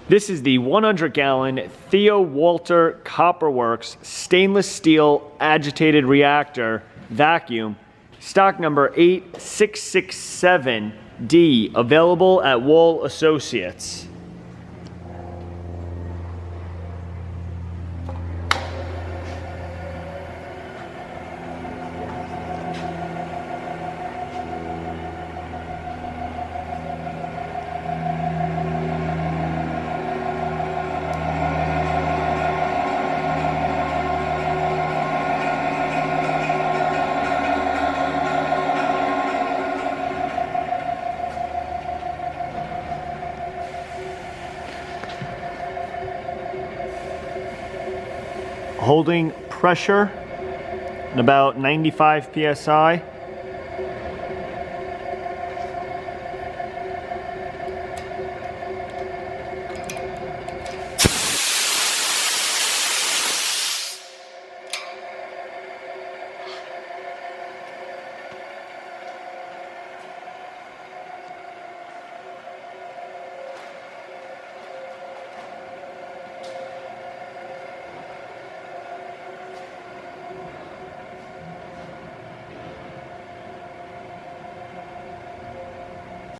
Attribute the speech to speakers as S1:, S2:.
S1: This is the 100-gallon Theo Walter Copperworks stainless steel agitated reactor vacuum, stock number 8667D, available at Wall Associates. Holding pressure at about 95 psi.